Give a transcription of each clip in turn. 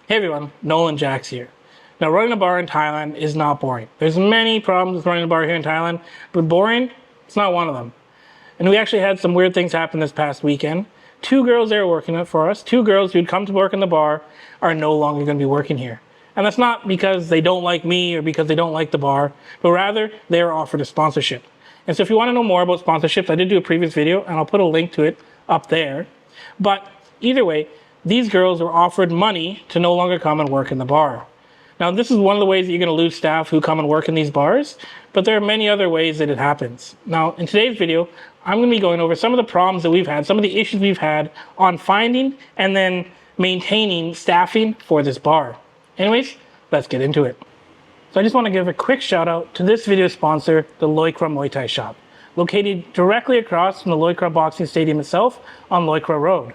Hey everyone, Nolan Jax here. Now, running a bar in Thailand is not boring. There's many problems with running a bar here in Thailand, but boring, it's not one of them. And we actually had some weird things happen this past weekend. Two girls there working it for us, two girls who'd come to work in the bar are no longer going to be working here. And that's not because they don't like me or because they don't like the bar, but rather they are offered a sponsorship. And so if you want to know more about sponsorships, I did do a previous video and I'll put a link to it up there. But either way, these girls were offered money to no longer come and work in the bar. Now, this is one of the ways that you're going to lose staff who come and work in these bars, but there are many other ways that it happens. Now, in today's video, I'm going to be going over some of the problems that we've had, some of the issues we've had on finding and then maintaining staffing for this bar. Anyways, let's get into it. So I just want to give a quick shout out to this video sponsor, the Loikra Muay Thai shop, located directly across from the Loikra Boxing Stadium itself on Loikra Road.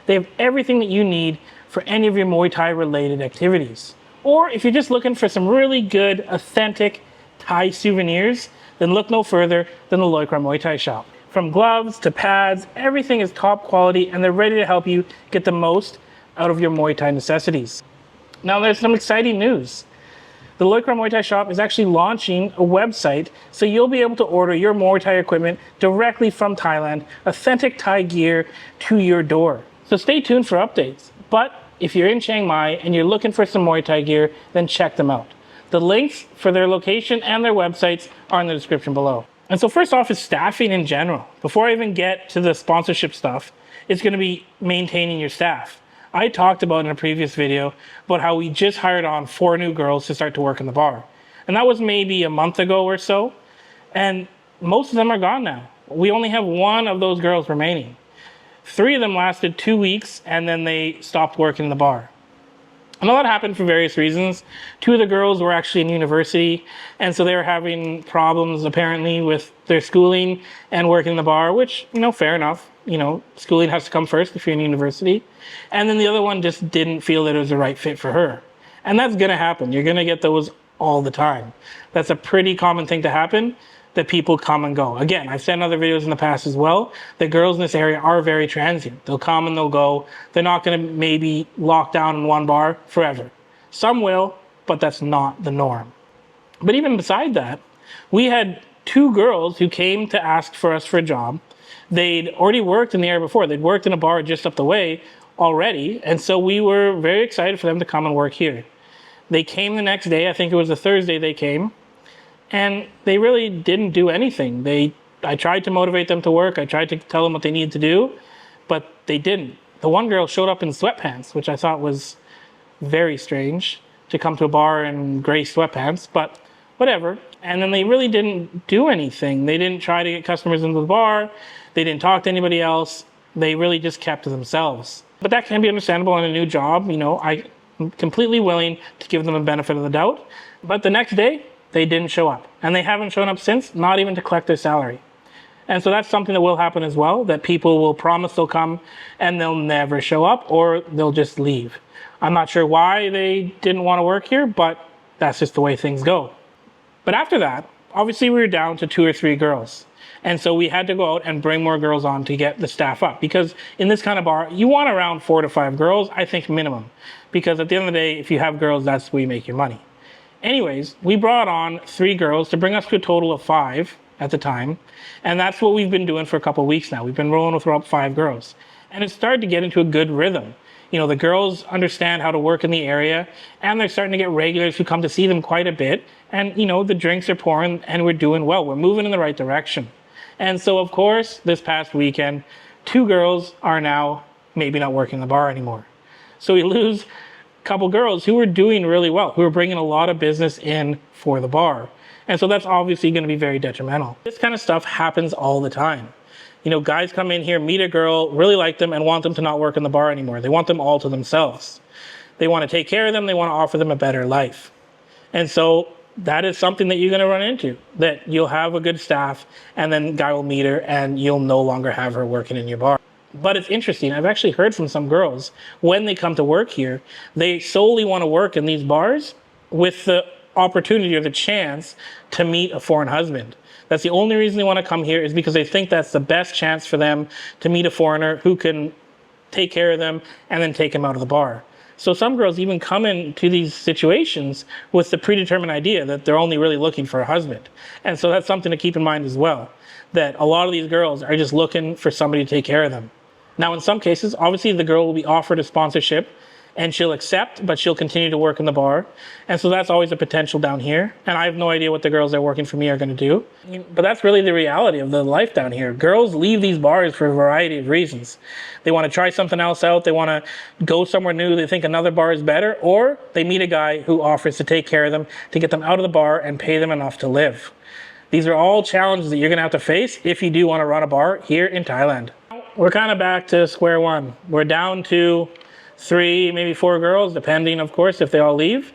They have everything that you need for any of your Muay Thai related activities. Or if you're just looking for some really good, authentic Thai souvenirs, then look no further than the Loikra Muay Thai shop. From gloves to pads, everything is top quality and they're ready to help you get the most out of your Muay Thai necessities. Now there's some exciting news. The Loikra Muay Thai shop is actually launching a website so you'll be able to order your Muay Thai equipment directly from Thailand, authentic Thai gear to your door. So stay tuned for updates. But if you're in Chiang Mai and you're looking for some Muay Thai gear, then check them out. The links for their location and their websites are in the description below. And so first off is staffing in general. Before I even get to the sponsorship stuff, it's going to be maintaining your staff. I talked about in a previous video about how we just hired on 4 new girls to start to work in the bar. And that was maybe a month ago or so. And most of them are gone now. We only have 1 of those girls remaining. 3 of them lasted 2 weeks and then they stopped working in the bar. And all that happened for various reasons. 2 of the girls were actually in university, and so they were having problems apparently with their schooling and working in the bar, which, fair enough. Schooling has to come first if you're in university. And then the other one just didn't feel that it was the right fit for her. And that's gonna happen. You're gonna get those all the time. That's a pretty common thing to happen, that people come and go. Again, I've said in other videos in the past as well, that girls in this area are very transient. They'll come and they'll go. They're not gonna maybe lock down in one bar forever. Some will, but that's not the norm. But even beside that, we had 2 girls who came to ask for us for a job. They'd already worked in the area before. They'd worked in a bar just up the way already. And so we were very excited for them to come and work here. They came the next day. I think it was a Thursday they came. And they really didn't do anything. I tried to motivate them to work. I tried to tell them what they needed to do, but they didn't. The one girl showed up in sweatpants, which I thought was very strange to come to a bar in gray sweatpants, but whatever. And then they really didn't do anything. They didn't try to get customers into the bar. They didn't talk to anybody else. They really just kept to themselves. But that can be understandable in a new job. I'm completely willing to give them a benefit of the doubt. But the next day, they didn't show up. And they haven't shown up since, not even to collect their salary. And so that's something that will happen as well, that people will promise they'll come and they'll never show up, or they'll just leave. I'm not sure why they didn't want to work here, but that's just the way things go. But after that, obviously we were down to 2 or 3 girls. And so we had to go out and bring more girls on to get the staff up. Because in this kind of bar, you want around 4 to 5 girls, I think minimum. Because at the end of the day, if you have girls, that's where you make your money. Anyways, we brought on 3 girls to bring us to a total of 5 at the time. And that's what we've been doing for a couple of weeks now. We've been rolling with about 5 girls. And it started to get into a good rhythm. The girls understand how to work in the area, and they're starting to get regulars who come to see them quite a bit. And, the drinks are pouring and we're doing well. We're moving in the right direction. And so, of course, this past weekend, 2 girls are now maybe not working in the bar anymore. So we lose couple girls who were doing really well, who were bringing a lot of business in for the bar. And so that's obviously going to be very detrimental. This kind of stuff happens all the time. Guys come in here, meet a girl, really like them, and want them to not work in the bar anymore. They want them all to themselves. They want to take care of them. They want to offer them a better life. And so that is something that you're going to run into, that you'll have a good staff, and then guy will meet her, and you'll no longer have her working in your bar. But it's interesting. I've actually heard from some girls, when they come to work here, they solely want to work in these bars with the opportunity or the chance to meet a foreign husband. That's the only reason they want to come here, is because they think that's the best chance for them to meet a foreigner who can take care of them and then take them out of the bar. So some girls even come into these situations with the predetermined idea that they're only really looking for a husband. And so that's something to keep in mind as well, that a lot of these girls are just looking for somebody to take care of them. Now, in some cases, obviously the girl will be offered a sponsorship and she'll accept, but she'll continue to work in the bar. And so that's always a potential down here. And I have no idea what the girls that are working for me are going to do. But that's really the reality of the life down here. Girls leave these bars for a variety of reasons. They want to try something else out. They want to go somewhere new. They think another bar is better. Or they meet a guy who offers to take care of them, to get them out of the bar and pay them enough to live. These are all challenges that you're going to have to face if you do want to run a bar here in Thailand. We're kind of back to square one. We're down to 3, maybe 4 girls, depending, of course, if they all leave.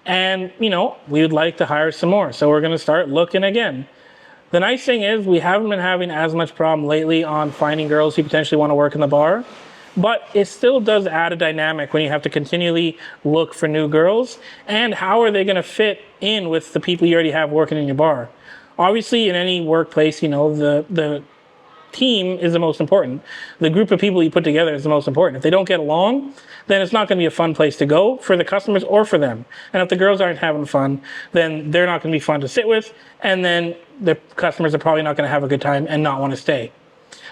And, we would like to hire some more. So we're going to start looking again. The nice thing is we haven't been having as much problem lately on finding girls who potentially want to work in the bar. But it still does add a dynamic when you have to continually look for new girls. And how are they going to fit in with the people you already have working in your bar? Obviously, in any workplace, the team is the most important. The group of people you put together is the most important. If they don't get along, then it's not going to be a fun place to go for the customers or for them. And if the girls aren't having fun, then they're not going to be fun to sit with. And then the customers are probably not going to have a good time and not want to stay.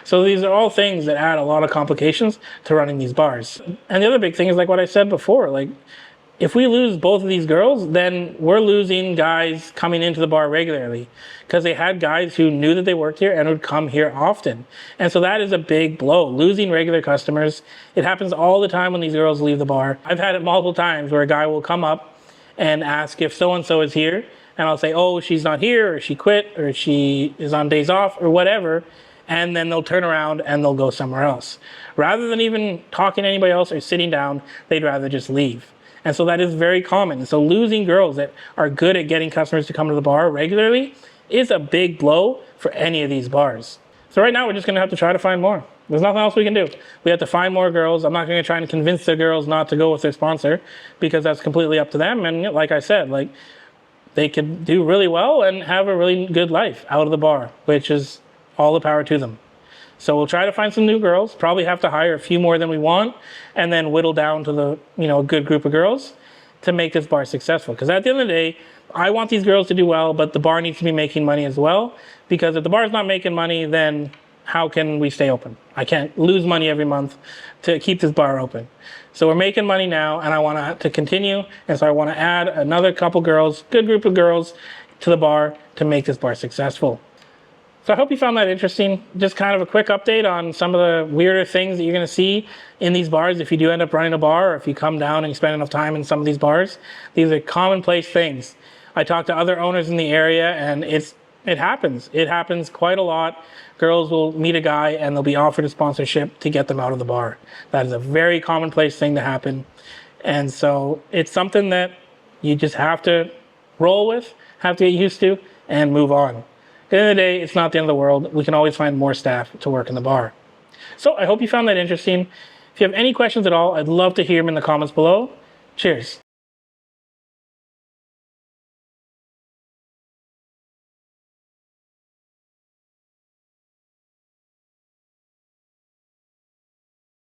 So these are all things that add a lot of complications to running these bars. And the other big thing is like what I said before, like if we lose both of these girls, then we're losing guys coming into the bar regularly because they had guys who knew that they worked here and would come here often. And so that is a big blow, losing regular customers. It happens all the time when these girls leave the bar. I've had it multiple times where a guy will come up and ask if so-and-so is here. And I'll say, oh, she's not here, or she quit, or she is on days off, or whatever. And then they'll turn around and they'll go somewhere else. Rather than even talking to anybody else or sitting down, they'd rather just leave. And so that is very common. So losing girls that are good at getting customers to come to the bar regularly is a big blow for any of these bars. So right now we're just going to have to try to find more. There's nothing else we can do. We have to find more girls. I'm not going to try and convince the girls not to go with their sponsor because that's completely up to them. And like I said, like they could do really well and have a really good life out of the bar, which is all the power to them. So we'll try to find some new girls, probably have to hire a few more than we want, and then whittle down to the, a good group of girls to make this bar successful. Because at the end of the day, I want these girls to do well, but the bar needs to be making money as well. Because if the bar's not making money, then how can we stay open? I can't lose money every month to keep this bar open. So we're making money now, and I want to continue. And so I want to add another couple girls, good group of girls, to the bar to make this bar successful. So I hope you found that interesting. Just kind of a quick update on some of the weirder things that you're going to see in these bars if you do end up running a bar, or if you come down and you spend enough time in some of these bars. These are commonplace things. I talk to other owners in the area, and it happens. It happens quite a lot. Girls will meet a guy and they'll be offered a sponsorship to get them out of the bar. That is a very commonplace thing to happen. And so it's something that you just have to roll with, have to get used to, and move on. At the end of the day, it's not the end of the world. We can always find more staff to work in the bar. So I hope you found that interesting. If you have any questions at all, I'd love to hear them in the comments below. Cheers.